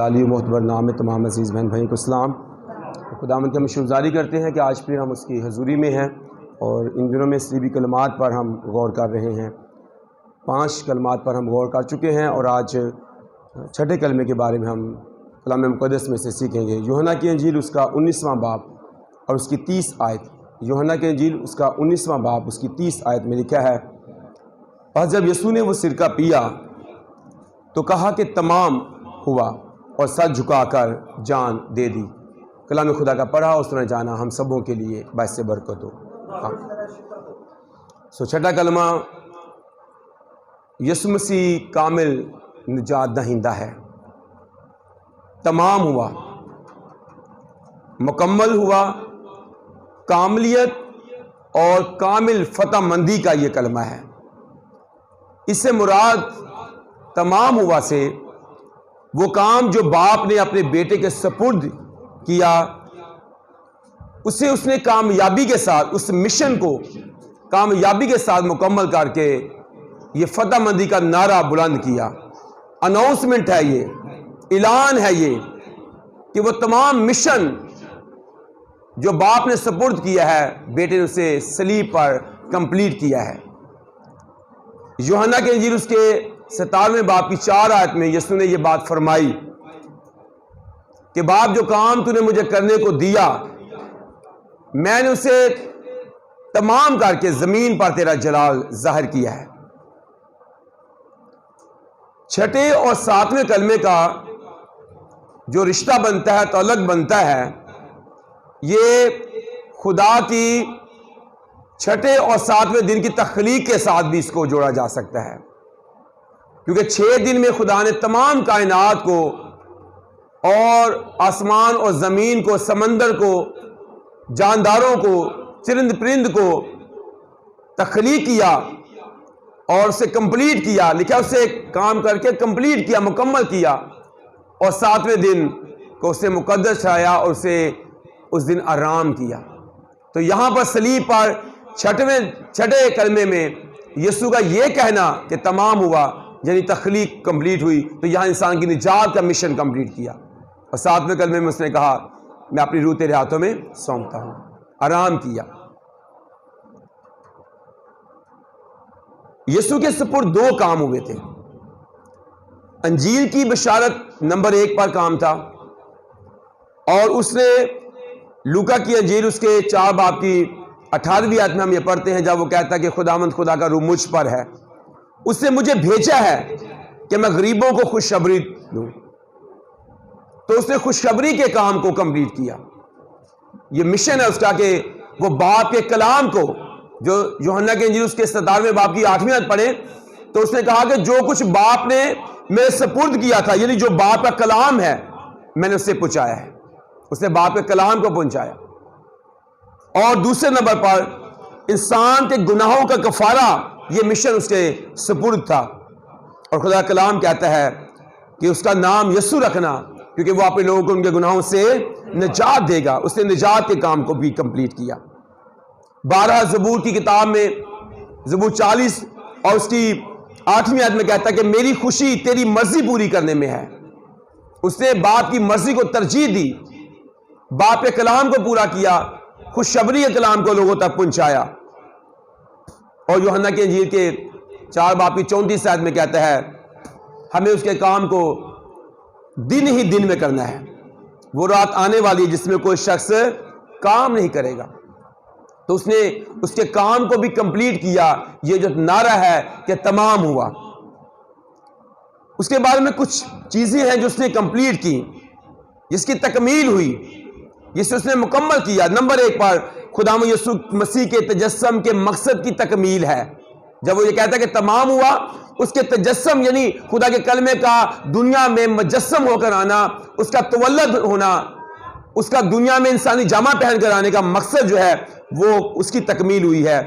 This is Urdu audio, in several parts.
جلالی و معتبر نام میں تمام عزیز بہن بھائیوں کو اسلام۔ خداوند کی ہم شکرگزاری کرتے ہیں کہ آج پھر ہم اس کی حضوری میں ہیں اور ان دنوں میں صلیبی کلمات پر ہم غور کر رہے ہیں۔ 5 کلمات پر ہم غور کر چکے ہیں اور آج چھٹے کلمے کے بارے میں ہم کلام مقدس میں سے سیکھیں گے۔ یوحنا کی انجیل اس کا 19واں باب اور اس کی 30 آیت۔ یوحنا کی انجیل اس کا 19واں باب اس کی 30 آیت میں لکھا ہے، اور جب یسوع نے وہ سرکہ پیا تو کہا کہ تمام ہوا، اور سر جھکا کر جان دے دی۔ کلام خدا کا پڑھا اور سنا جانا ہم سبوں کے لیے باعث برکت ہو۔ چھٹا کلمہ، یسوع مسیح کامل نجات دہندہ ہے۔ تمام ہوا، مکمل ہوا، کاملیت اور کامل فتح مندی کا یہ کلمہ ہے۔ اس سے مراد تمام ہوا سے وہ کام جو باپ نے اپنے بیٹے کے سپرد کیا، اسے اس نے کامیابی کے ساتھ، اس مشن کو کامیابی کے ساتھ مکمل کر کے یہ فتح مندی کا نعرہ بلند کیا۔ اناؤنسمنٹ ہے، یہ اعلان ہے یہ کہ وہ تمام مشن جو باپ نے سپرد کیا ہے، بیٹے نے اسے صلیب پر کمپلیٹ کیا ہے۔ یوحنا کے انجیل اس کے 17ویں باب کی 4 آیت میں یسوع نے یہ بات فرمائی کہ باپ جو کام تو نے مجھے کرنے کو دیا، میں نے اسے تمام کر کے زمین پر تیرا جلال ظاہر کیا ہے۔ چھٹے اور 7ویں کلمے کا جو رشتہ بنتا ہے، تعلق بنتا ہے، یہ خدا کی چھٹے اور 7ویں دن کی تخلیق کے ساتھ بھی اس کو جوڑا جا سکتا ہے، کیونکہ 6 دن میں خدا نے تمام کائنات کو اور آسمان اور زمین کو، سمندر کو، جانداروں کو، چرند پرند کو تخلیق کیا اور اسے کمپلیٹ کیا۔ لکھا اسے کام کر کے کمپلیٹ کیا، مکمل کیا، اور 7ویں دن کو اسے مقدس ٹھہرایا اور اسے اس دن آرام کیا۔ تو یہاں پر صلیب پر چھٹے کلمے میں یسوع کا یہ کہنا کہ تمام ہوا، یعنی تخلیق کمپلیٹ ہوئی، تو یہاں انسان کی نجات کا مشن کمپلیٹ کیا۔ اور 7ویں کلمے میں اس نے کہا میں اپنی روح تیرے ہاتھوں میں سونپتا ہوں، آرام کیا۔ یسوع کے سپرد 2 کام ہوئے تھے۔ انجیل کی بشارت نمبر 1 پر کام تھا، اور اس نے لوکا کی انجیل اس کے 4 باب کی 18ویں آیت میں ہم یہ پڑھتے ہیں، جب وہ کہتا ہے کہ خداوند خدا کا روح مجھ پر ہے، اس نے مجھے بھیجا ہے کہ میں غریبوں کو خوشخبری دوں۔ تو اس نے خوشخبری کے کام کو کمپلیٹ کیا۔ یہ مشن ہے اس کا کہ وہ باپ کے کلام کو، جو یوحنا کے انجیل اس کے 17ویں باب کی 8ویں آیت پڑھیں تو اس نے کہا کہ جو کچھ باپ نے میرے سپرد کیا تھا، یعنی جو باپ کا کلام ہے، میں نے اسے پہنچایا ہے۔ اس نے باپ کے کلام کو پہنچایا۔ اور دوسرے نمبر پر انسان کے گناہوں کا کفارہ، یہ مشن اس کے سپرد تھا۔ اور خدا کلام کہتا ہے کہ اس کا نام یسوع رکھنا، کیونکہ وہ اپنے لوگوں کو ان کے گناہوں سے نجات دے گا۔ اس نے نجات کے کام کو بھی کمپلیٹ کیا۔ 12 زبور کی کتاب میں زبور 40 اور اس کی 8ویں آیت میں کہتا ہے کہ میری خوشی تیری مرضی پوری کرنے میں ہے۔ اس نے باپ کی مرضی کو ترجیح دی، باپ کے کلام کو پورا کیا، خوشخبری کے کلام کو لوگوں تک پہنچایا۔ اور یوحنا کے انجیل کے 4 باب کی 34 آیت میں کہتا ہے ہمیں اس کے کام کو دن ہی دن میں کرنا ہے، وہ رات آنے والی جس میں کوئی شخص کام نہیں کرے گا۔ تو اس نے اس کے کام کو بھی کمپلیٹ کیا۔ یہ جو نعرہ ہے کہ تمام ہوا، اس کے بارے میں کچھ چیزیں ہیں جو اس نے کمپلیٹ کی، جس کی تکمیل ہوئی، جسے اس نے مکمل کیا۔ نمبر 1 پر خداوند یسوع مسیح کے تجسم کے مقصد کی تکمیل ہے۔ جب وہ یہ کہتا ہے کہ تمام ہوا، اس کے تجسم یعنی خدا کے کلمے کا دنیا میں مجسم ہو کر آنا، اس کا تولد ہونا، اس کا دنیا میں انسانی جامہ پہن کر آنے کا مقصد جو ہے وہ اس کی تکمیل ہوئی ہے۔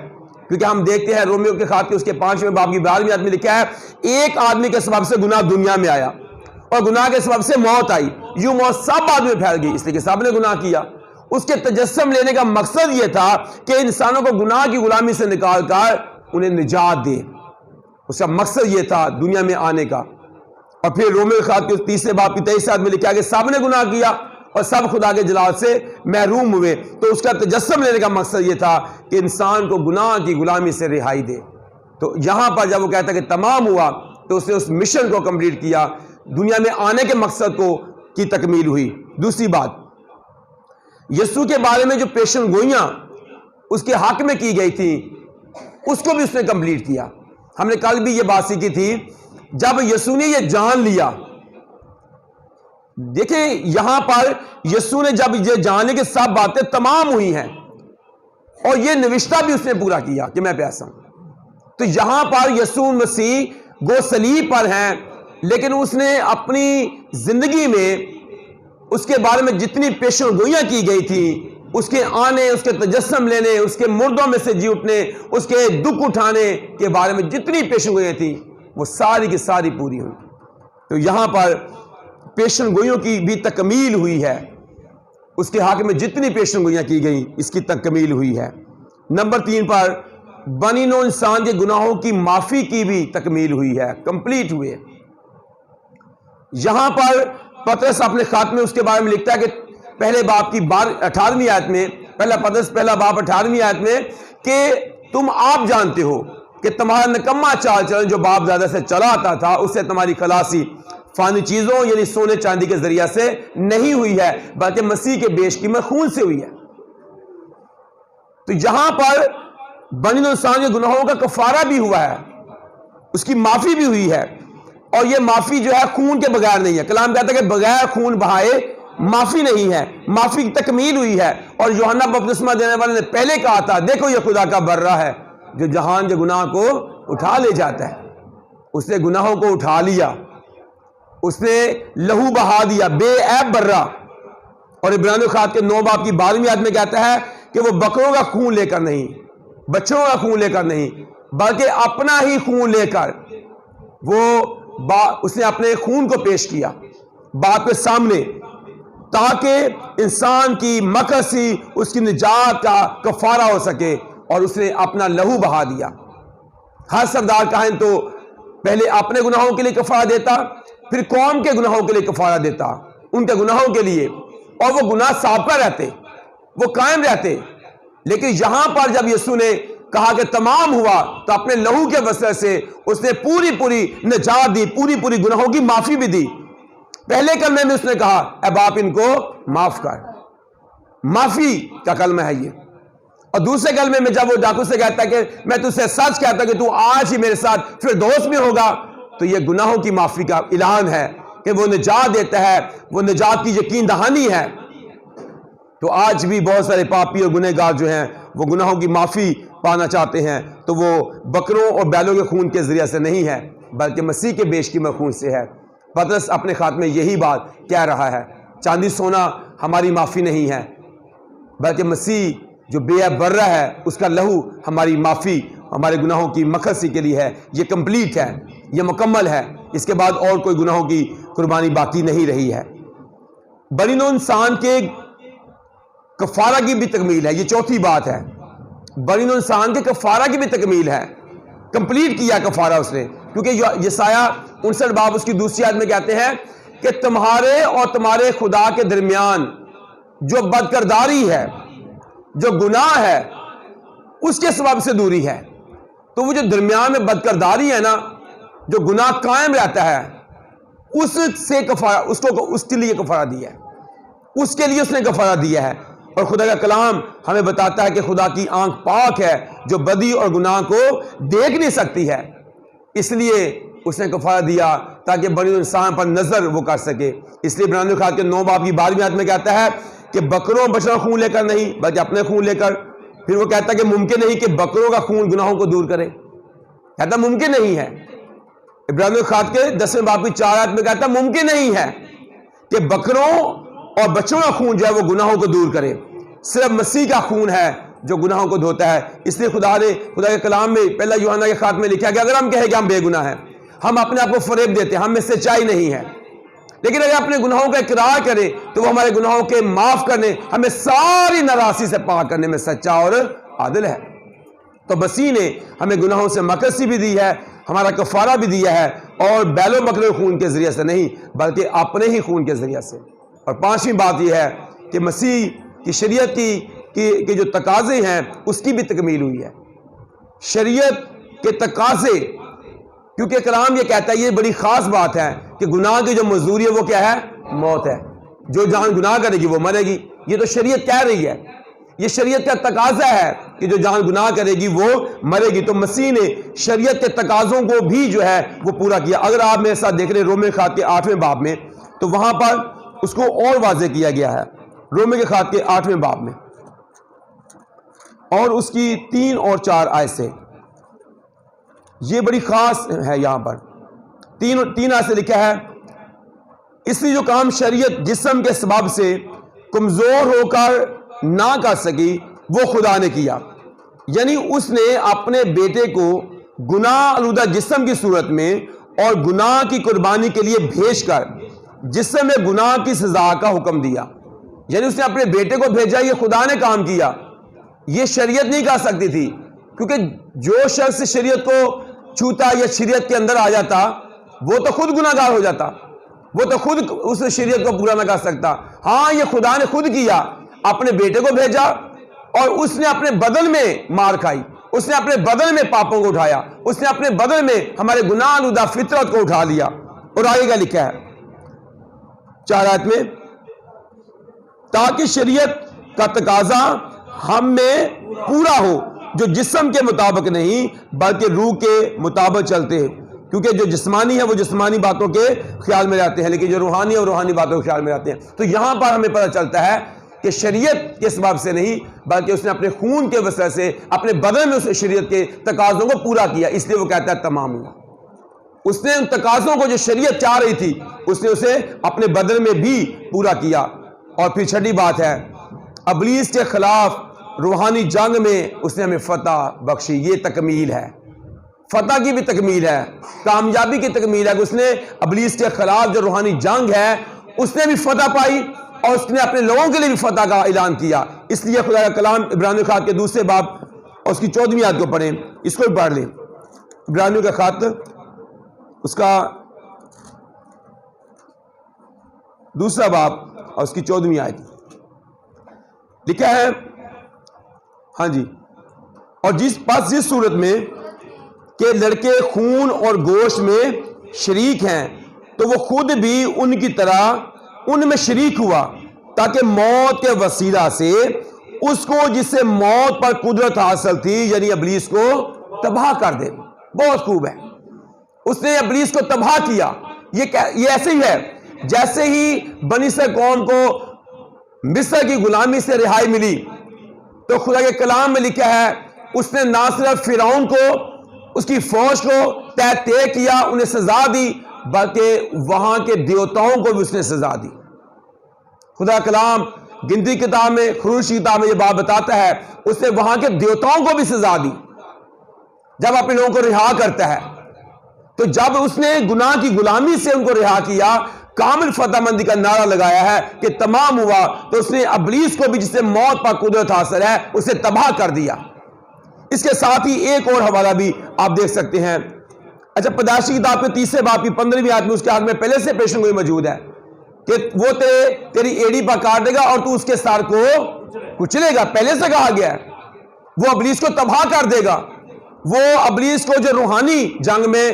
کیونکہ ہم دیکھتے ہیں رومیو کے خط کے اس کے 5ویں باب کی 12ویں آیت میں لکھا ہے ایک آدمی کے سبب سے گناہ دنیا میں آیا اور گناہ کے سبب سے موت آئی، یوں موت سب آدمی میں پھیل گئی، اس لیے کہ سب نے گناہ کیا۔ اس کے تجسم لینے کا مقصد یہ تھا کہ انسانوں کو گناہ کی غلامی سے نکال کر انہیں نجات دے۔ اس کا مقصد یہ تھا دنیا میں آنے کا۔ اور پھر رومیو خط کے 3 باب کی 23 آیت میں لکھا کہ سب نے گناہ کیا اور سب خدا کے جلال سے محروم ہوئے. تو اس کا تجسم لینے کا مقصد یہ تھا کہ انسان کو گناہ کی غلامی سے رہائی دے. تو یہاں پر جب وہ کہتا ہے کہ تمام ہوا تو اس نے اس مشن کو کمپلیٹ کیا, دنیا میں آنے کے مقصد کی تکمیل ہوئی. دوسری بات, یسوع کے بارے میں جو پیشن گوئیاں اس کے حق میں کی گئی تھی اس کو بھی اس نے کمپلیٹ کیا. ہم نے کل بھی یہ بات سیکھی تھی, جب یسوع نے یہ جان لیا, دیکھیں یہاں پر یسوع نے جب یہ جان لی کہ سب باتیں تمام ہوئی ہیں اور یہ نوشتہ بھی اس نے پورا کیا کہ میں پیاسا ہوں, تو یہاں پر یسوع مسیح گو صلیب پر ہیں, لیکن اس نے اپنی زندگی میں اس کے بارے میں جتنی پیشن گوئیاں کی گئی تھی, اس کے آنے, اس کے تجسم لینے, اس کے مردوں میں سے جی اٹھنے, اس کے دکھ اٹھانے کے بارے میں جتنی پیشن گوئیاں تھیں وہ ساری کی ساری پوری ہوئی. تو یہاں پر پیشن گوئیوں کی بھی تکمیل ہوئی ہے, اس کے حق میں جتنی پیشن گوئیاں کی گئیں اس کی تکمیل ہوئی ہے. نمبر 3 پر بنی نوع انسان کے گناہوں کی معافی کی بھی تکمیل ہوئی ہے, کمپلیٹ ہوئے. یہاں پر پطرس اپنے خط میں اس کے بارے میں لکھتا ہے کہ پہلے باب کی 18ویں آیت میں, پہلا باب 18ویں آیت میں, کہ تم آپ جانتے ہو کہ تمہارا نکما چال چلن جو باپ دادا سے چلا آتا تھا اس سے تمہاری خلاصی فانی چیزوں یعنی سونے چاندی کے ذریعہ سے نہیں ہوئی ہے بلکہ مسیح کے بیش قیمت خون سے ہوئی ہے. تو یہاں پر بنی نوع انسان کے گناہوں کا کفارہ بھی ہوا ہے, اس کی معافی بھی ہوئی ہے, اور یہ معافی جو ہے خون کے بغیر نہیں ہے. کلام کہتا ہے کہ بغیر خون بہائے معافی نہیں ہے, معافی کی تکمیل ہوئی ہے. اور یوحنا بپتسمہ دینے والے نے پہلے کہا تھا, دیکھو یہ خدا کا برہ ہے جو جہان کے گناہ کو اٹھا لے جاتا ہے. اس نے گناہوں کو اٹھا لیا, اس نے لہو بہا دیا, بے عیب برہ. اور عبرانیوں خط کے 9 باب کی 12ویں آیت میں کہتا ہے کہ وہ بکروں کا خون لے کر نہیں, بچوں کا خون لے کر نہیں, بلکہ اپنا ہی خون لے کر اس نے اپنے خون کو پیش کیا باپ کے سامنے, تاکہ انسان کی مقصی اس کی نجات کا کفارہ ہو سکے, اور اس نے اپنا لہو بہا دیا. ہر سردار کاہن تو پہلے اپنے گناہوں کے لیے کفارہ دیتا, پھر قوم کے گناہوں کے لیے کفارہ دیتا, ان کے گناہوں کے لیے, اور وہ گناہ سابقہ رہتے, وہ قائم رہتے. لیکن یہاں پر جب یسوع نے کہا کہ تمام ہوا تو اپنے لہو کے وسیلے سے اس نے پوری نجات دی, پوری گناہوں کی معافی بھی دی. پہلے کلمے میں اس نے کہا اے باپ ان کو معاف کر, معافی کا کلمہ ہے یہ. اور دوسرے کلمے میں جب وہ ڈاکو سے کہتا ہے کہ میں تجھ سے سچ کہتا ہوں کہ تو آج ہی میرے ساتھ فردوس میں ہوگا, تو یہ گناہوں کی معافی کا اعلان ہے کہ وہ نجات دیتا ہے, وہ نجات کی یقین دہانی ہے. تو آج بھی بہت سارے پاپی اور گنہگار جو ہیں وہ گناہوں کی معافی پانا چاہتے ہیں, تو وہ بکروں اور بیلوں کے خون کے ذریعے سے نہیں ہے بلکہ مسیح کے بیش قیمت خون سے ہے. پطرس اپنے خط میں یہی بات کہہ رہا ہے, چاندی سونا ہماری معافی نہیں ہے بلکہ مسیح جو بے عیب برہ ہے اس کا لہو ہماری معافی, ہمارے گناہوں کی مغفرت کے لیے ہے. یہ کمپلیٹ ہے, یہ مکمل ہے, اس کے بعد اور کوئی گناہوں کی قربانی باقی نہیں رہی ہے. بنی نوع انسان کے کفارہ کی بھی تکمیل ہے, یہ چوتھی بات ہے. بنی نوع انسان کے کفارہ کی بھی تکمیل ہے, کمپلیٹ کیا کفارہ اس نے, کیونکہ یسایہ 59 باب اس کی دوسری آیت میں کہتے ہیں کہ تمہارے اور تمہارے خدا کے درمیان جو بدکرداری ہے, جو گناہ ہے, اس کے سبب سے دوری ہے. تو وہ جو درمیان میں بدکرداری ہے نا, جو گناہ قائم رہتا ہے, اس سے کفارہ, اس کے لیے کفارہ دیا ہے, اس کے لیے اس نے کفارہ دیا ہے. اور خدا کا کلام ہمیں بتاتا ہے کہ خدا کی آنکھ پاک ہے جو بدی اور گناہ کو دیکھ نہیں سکتی ہے, اس لیے اس نے کفارہ دیا تاکہ بنی نوع انسان پر نظر وہ کر سکے. اس لیے عبرانیوں خط کے 9 باب کی 12ویں آیت میں کہتا ہے کہ بکروں بچڑوں خون لے کر نہیں بلکہ اپنے خون لے کر. پھر وہ کہتا ہے کہ ممکن نہیں کہ بکروں کا خون گناہوں کو دور کرے, کہتا ممکن نہیں ہے. عبرانیوں خط کے 10ویں باب کی 4 آیت میں کہتا ممکن نہیں ہے کہ بکروں اور بچوں کا خون جو ہے وہ گناہوں کو دور کرے, صرف مسیح کا خون ہے جو گناہوں کو دھوتا ہے. اس لیے خدا کے کلام میں پہلا یوحنا کے خط میں لکھا کہ اگر ہم کہیں کہ ہم بے گناہ ہیں, ہم اپنے آپ کو فریب دیتے ہیں, ہم میں سچائی نہیں ہے. لیکن اگر اپنے گناہوں کا اقرار کریں تو وہ ہمارے گناہوں کے معاف کرنے, ہمیں ساری ناراضی سے پاک کرنے میں سچا اور عادل ہے. تو مسیح نے ہمیں گناہوں سے مغفرت بھی دی ہے, ہمارا کفارہ بھی دیا ہے, اور بیل و بکرے خون کے ذریعے سے نہیں بلکہ اپنے ہی خون کے ذریعے سے۔ اور پانچویں بات یہ ہے کہ مسیح کی شریعت کی جو تقاضے ہیں اس کی بھی تکمیل ہوئی ہے۔ شریعت کے تقاضے، کیونکہ کلام یہ کہتا ہے، یہ بڑی خاص بات ہے کہ گناہ کی جو مزدوری ہے وہ کیا ہے؟ موت ہے۔ جو جان گناہ کرے گی وہ مرے گی، یہ تو شریعت کہہ رہی ہے، یہ شریعت کا تقاضا ہے کہ جو جان گناہ کرے گی وہ مرے گی۔ تو مسیح نے شریعت کے تقاضوں کو بھی جو ہے وہ پورا کیا۔ اگر آپ میرے ساتھ دیکھ رہے ہیں رومیہ کے خط کے 8ویں باب میں، تو وہاں پر اس کو اور واضح کیا گیا ہے، رومیہ کے خط کے 8ویں باب میں، اور اس کی 3 اور 4 آیت سے۔ یہ بڑی خاص ہے، یہاں پر 3 آیت سے لکھا ہے، اس لیے جو کام شریعت جسم کے سبب سے کمزور ہو کر نہ کر سکی وہ خدا نے کیا، یعنی اس نے اپنے بیٹے کو گناہ آلودہ جسم کی صورت میں اور گناہ کی قربانی کے لیے بھیج کر جسم میں گناہ کی سزا کا حکم دیا۔ یعنی اس نے اپنے بیٹے کو بھیجا، یہ خدا نے کام کیا، یہ شریعت نہیں کر سکتی تھی، کیونکہ جو شخص شریعت کو چھوتا یا شریعت کے اندر آ جاتا وہ تو خود گناہ گار ہو جاتا، وہ تو خود اس شریعت کو پورا نہ کر سکتا۔ ہاں، یہ خدا نے خود کیا، اپنے بیٹے کو بھیجا اور اس نے اپنے بدن میں مار کھائی، اس نے اپنے بدن میں پاپوں کو اٹھایا، اس نے اپنے بدن میں ہمارے گناہ آلودہ فطرت کو اٹھا لیا۔ اور آگے کا لکھا ہے 4 آیت میں، تاکہ شریعت کا تقاضا ہم میں پورا ہو جو جسم کے مطابق نہیں بلکہ روح کے مطابق چلتے ہیں، کیونکہ جو جسمانی ہے وہ جسمانی باتوں کے خیال میں رہتے ہیں، لیکن جو روحانی ہے وہ روحانی باتوں کے خیال میں رہتے ہیں۔ تو یہاں پر ہمیں پتہ چلتا ہے کہ شریعت کے سبب سے نہیں بلکہ اس نے اپنے خون کے وسیلے سے اپنے بدن میں اس شریعت کے تقاضوں کو پورا کیا، اس لیے وہ کہتا ہے تمام ہوا۔ اس نے ان تقاضوں کو جو شریعت چاہ رہی تھی اس نے اسے اپنے بدن میں بھی پورا کیا۔ اور پھر چھٹی بات ہے، ابلیس کے خلاف روحانی جنگ میں اس نے ہمیں فتح بخشی، یہ تکمیل ہے، فتح کی بھی تکمیل ہے، کامیابی کی تکمیل ہے کہ اس نے ابلیس کے خلاف جو روحانی جنگ ہے اس نے بھی فتح پائی اور اس نے اپنے لوگوں کے لیے بھی فتح کا اعلان کیا۔ اس لیے خدا کا کلام عبرانیوں کے خط کے 2 باب اور اس کی 14ویں آیت کو پڑھیں، اس کو بھی پڑھ لیں۔ عبرانیوں کا خط اس کا 2 باب اور اس کی 14ویں آیت لکھا ہے، ہاں جی، اور جس صورت میں کہ لڑکے خون اور گوشت میں شریک ہیں تو وہ خود بھی ان کی طرح ان میں شریک ہوا، تاکہ موت کے وسیلہ سے اس کو جس سے موت پر قدرت حاصل تھی یعنی ابلیس کو تباہ کر دے۔ بہت خوب ہے، اس نے ابلیس کو تباہ کیا۔ یہ ایسے ہی ہے جیسے ہی بنی اسرائیل قوم کو مصر کی غلامی سے رہائی ملی تو خدا کے کلام میں لکھا ہے اس نے نہ صرف فرعون کو، اس کی فوج کو طے کیا، انہیں سزا دی، بلکہ وہاں کے دیوتاؤں کو بھی اس نے سزا دی۔ خدا کلام گنتی کتاب میں، خروج کی کتاب میں یہ بات بتاتا ہے اس نے وہاں کے دیوتاؤں کو بھی سزا دی جب اپنے لوگوں کو رہا کرتا ہے۔ تو جب اس نے گناہ کی غلامی سے ان کو رہا کیا، کامل فتح مندی کا نعرہ لگایا ہے کہ تمام ہوا، تو اس نے ابلیس کو بھی جس سے موت پر قدرت حاصل ہے اسے تباہ کر دیا۔ اس کے ساتھ ہی ایک اور حوالہ بھی آپ دیکھ سکتے ہیں۔ اچھا، پیدائش کی کتاب کے 30 باب کی 15ویں آیت میں اس کے ہاتھ میں پہلے سے پیشن گوئی موجود ہے کہ وہ تیری ایڑی پر کاٹ دے گا اور تو اس کے سر کو کچلے گا، پہلے سے کہا گیا ہے۔ وہ ابلیس کو تباہ کر دے گا، وہ ابلیس کو جو روحانی جنگ میں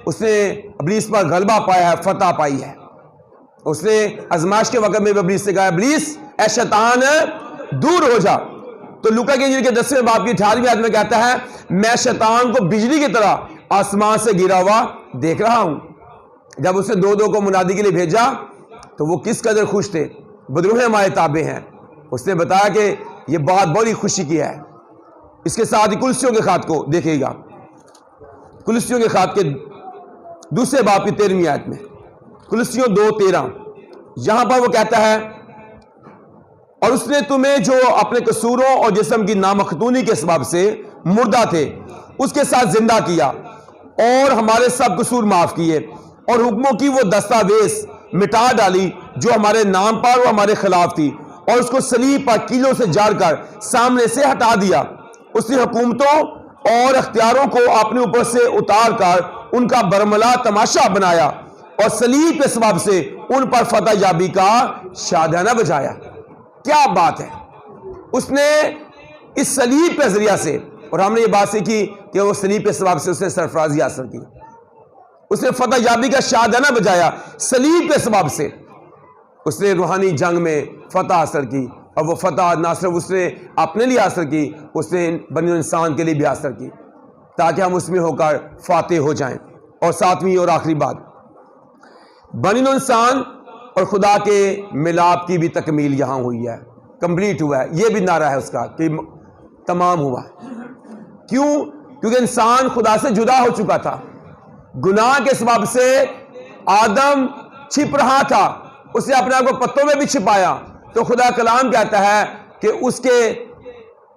اس نے ابلیس پر غلبہ پایا ہے، فتح پائی ہے۔ اس نے ازمائش کے وقت میں ابلیس سے کہا، ابلیس اے شیطان دور ہو جا۔ تو لوکا کی انجیل کے 10ویں باب کی 18ویں آیت میں کہتا ہے، میں شیطان کو بجلی کی طرح آسمان سے گرا ہوا دیکھ رہا ہوں۔ جب اس نے 2 کو منادی کے لیے بھیجا تو وہ کس قدر خوش تھے، بدروح ہمارے تابع ہیں۔ اس نے بتایا کہ یہ بات بڑی خوشی کی ہے۔ اس کے ساتھ ہی کلسیوں کے خط کو دیکھے گا، کلسیوں کے خط کے 2 باب کی 13ویں آیت میں، کلسیوں 2:13، یہاں پر وہ کہتا ہے، اور اس نے تمہیں جو اپنے قصوروں اور جسم کی نامختونی کے سبب سے مردہ تھے اس کے ساتھ زندہ کیا، اور ہمارے سب قصور معاف کیے، اور حکموں کی وہ دستاویز مٹا ڈالی جو ہمارے نام پر وہ ہمارے خلاف تھی، اور اس کو صلیب پر کیلوں سے جاڑ کر سامنے سے ہٹا دیا۔ اس نے حکومتوں اور اختیاروں کو اپنے اوپر سے اتار کر ان کا برملا تماشا بنایا اور صلیب کے سبب سے ان پر فتح یابی کا شادانہ بجایا۔ کیا بات ہے! اس نے اس صلیب کے ذریعہ سے، اور ہم نے یہ بات سیکھی کہ وہ صلیب کے سبب سے اس نے سرفرازی حاصل کی، اس نے فتح یابی کا شادانہ بجایا۔ صلیب کے سبب سے اس نے روحانی جنگ میں فتح حاصل کی، اور وہ فتح نہ صرف اس نے اپنے لیے حاصل کی، اس نے بنی انسان کے لیے بھی حاصل کی، تاکہ ہم اس میں ہو کر فاتح ہو جائیں۔ اور ساتویں اور آخری بات، بنی انسان اور خدا کے ملاپ کی بھی تکمیل یہاں ہوئی ہے، کمپلیٹ ہوا ہے۔ یہ بھی نعرہ ہے اس کا کہ تمام ہوا۔ کیوں؟ کیونکہ انسان خدا سے جدا ہو چکا تھا، گناہ کے سبب سے آدم چھپ رہا تھا، اس نے اپنے آپ کو پتوں میں بھی چھپایا، تو خدا کلام کہتا ہے کہ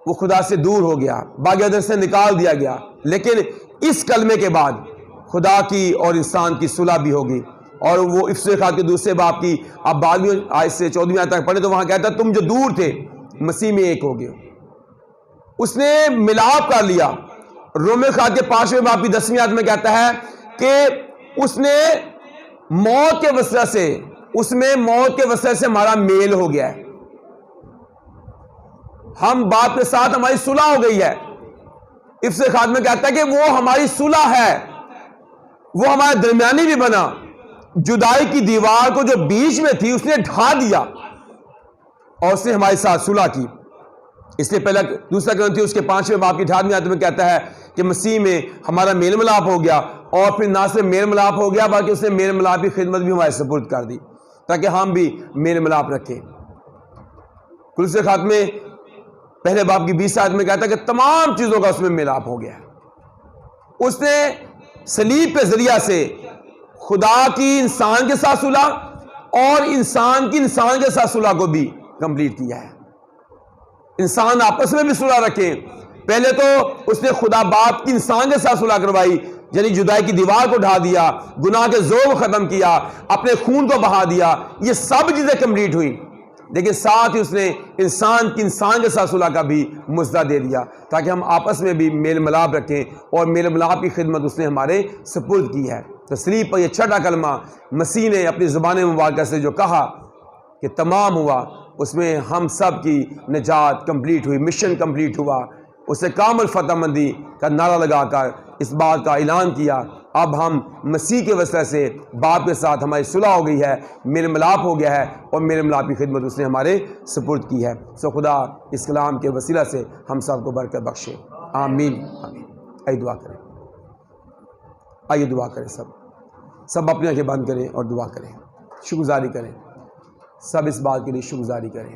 وہ خدا سے دور ہو گیا، باغ عدن سے نکال دیا گیا۔ لیکن اس کلمے کے بعد خدا کی اور انسان کی صلح بھی ہوگی، اور وہ افسوس خات کے دوسرے باب کی اب 12ویں آیت سے 14ویں آیت تک پڑھے تو وہاں کہتا ہے تم جو دور تھے مسیح میں ایک ہو گئے۔ اس نے ملاپ کر لیا۔ رومیو خات کے 5ویں باب کی 10ویں آیت میں کہتا ہے کہ اس نے موت کے وسیلہ سے، اس میں موت کے وسیلہ سے ہمارا میل ہو گیا ہے، ہم باپ کے ساتھ ہماری صلح ہو گئی ہے۔ افسوس خات میں کہتا ہے کہ وہ ہماری صلح ہے، وہ ہمارے درمیانی بھی بنا، جدائی کی دیوار کو جو بیچ میں تھی اس نے ڈھا دیا اور اس نے ہمارے ساتھ صلح کی۔ اس لیے پہلا دوسرا کرنتھیوں اس کے 5ویں باب کی 18ویں آیت میں کہتا ہے کہ مسیح میں ہمارا میل ملاپ ہو گیا، اور پھر نہ صرف میل ملاپ ہو گیا بلکہ اس نے میل ملاپ کی خدمت بھی ہمارے سپرد کر دی تاکہ ہم بھی میل ملاپ رکھیں۔ کلوسیوں خات میں پہلے باب کی 20 آیت میں کہتا ہے کہ تمام چیزوں کا اس میں ملاپ ہو گیا ہے۔ اس نے صلیب کے ذریعہ سے خدا کی انسان کے ساتھ صلح اور انسان کی انسان کے ساتھ صلح کو بھی کمپلیٹ کیا ہے۔ انسان آپس میں بھی صلح رکھیں۔ پہلے تو اس نے خدا باپ کی انسان کے ساتھ صلح کروائی، یعنی جدائی کی دیوار کو ڈھا دیا، گناہ کے زور کو ختم کیا، اپنے خون کو بہا دیا، یہ سب چیزیں کمپلیٹ ہوئی۔ لیکن ساتھ ہی اس نے انسان کی انسان کے ساتھ صلح کا بھی مژدہ دے دیا تاکہ ہم آپس میں بھی میل ملاپ رکھیں، اور میل ملاپ کی خدمت اس نے ہمارے سپرد کی ہے۔ صلیب پر یہ چھٹا کلمہ مسیح نے اپنی زبان مبارکہ سے جو کہا کہ تمام ہوا، اس میں ہم سب کی نجات کمپلیٹ ہوئی، مشن کمپلیٹ ہوا۔ اس نے کامل فتح مندی کا نعرہ لگا کر اس بات کا اعلان کیا، اب ہم مسیح کے وسیلہ سے باپ کے ساتھ ہماری صلح ہو گئی ہے، میل ملاپ ہو گیا ہے، اور میل ملاپ کی خدمت اس نے ہمارے سپرد کی ہے۔ سو خدا اس کلام کے وسیلہ سے ہم سب کو برکت بخشے، آمین آمین۔ آئیے دعا کریں، آئیے دعا کریں، سب اپنی آنکھیں بند کریں اور دعا کریں، شکر گزاری کریں، سب اس بات کے لیے شکر گزاری کریں